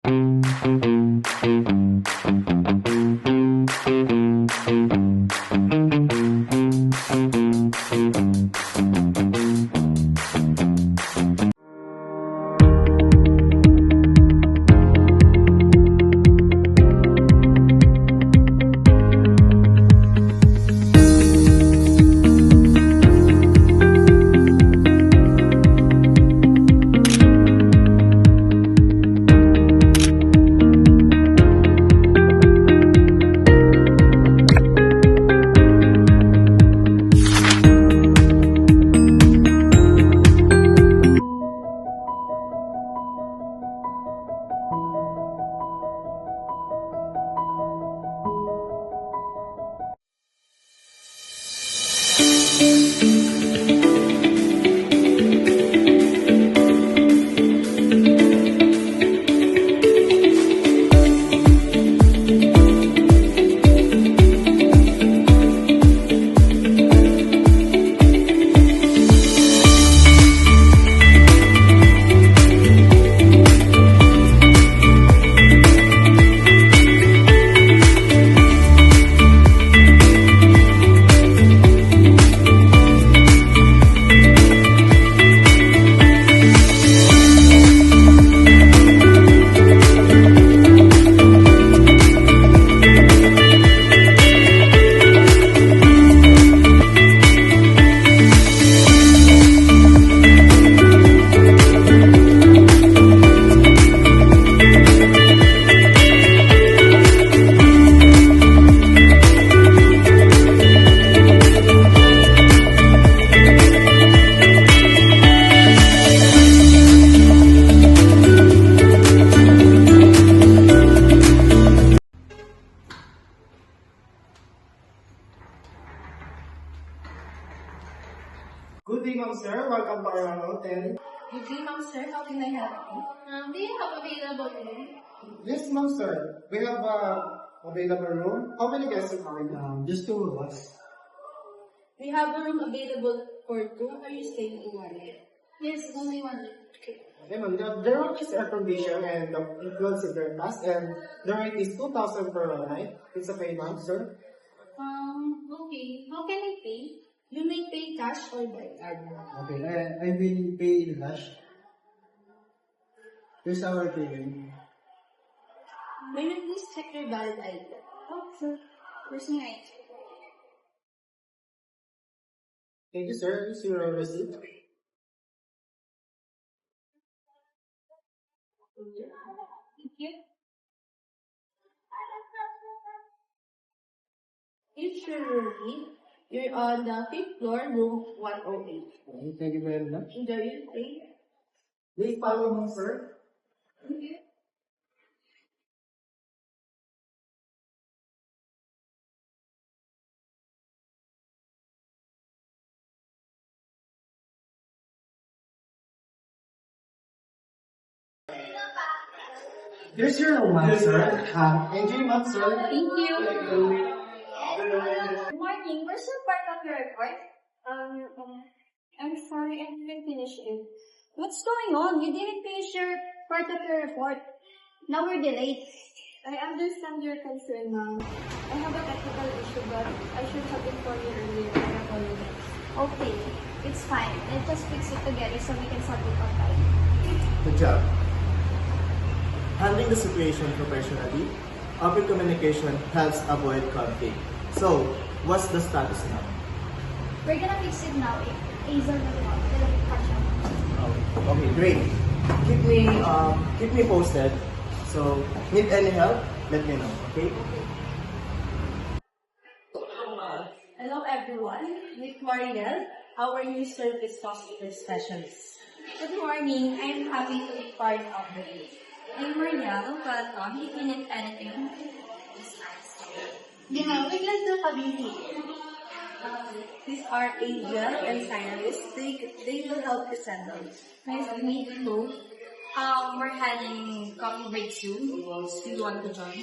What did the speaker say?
Good day, ma'am, sir. Welcome to our hotel. Good day, ma'am, sir. How can I help you? Do you have available room? Yes, ma'am, sir. We have available room. How many guests are coming? Just two of us. We have a room available for two. Are you staying in one? Yes, only one. Okay. Okay, ma'am. The room is air conditioned and includes a breakfast, and the rate is 2,000 per night. It's okay, ma'am, sir. Okay. How can I pay? You may pay cash or by card. Okay, I will pay in cash. Here's our payment. May you please check your valid ID? Oh, sure. Where's my ID? Thank you, sir. Here's your receipt. Thank you. Here's your room. You're on the 5th floor, room 108. Okay, thank you very much. Enjoy your stay. Please follow me, sir. Thank you. Here's your room, ma'am, sir. Enjoy, ma'am, sir. Thank you. Good morning. Where's your part of your report? I'm sorry, I didn't finish it. What's going on? You didn't finish your part of your report. Now we're delayed. I understand your concern, ma'am. I have a technical issue, but I should have informed you earlier. I apologize. Okay, it's fine. Let's just fix it together so we can solve it on time. Good job. Handling the situation professionally, open communication helps avoid conflict. So, what's the status now? We're gonna fix it now. Hazel will catch up. Oh, okay, great. Keep me posted. So, need any help? Let me know, okay? Hello, everyone. With Mariel, our new service customer specialist. Good morning. I'm happy to be part of the group. I'm Mariel. Welcome. If you need anything, just ask. Biglang na kabisi. These are Angel and Cyrus. They will help you settle. Nice to meet you. We're having coffee break soon. Do you want to join?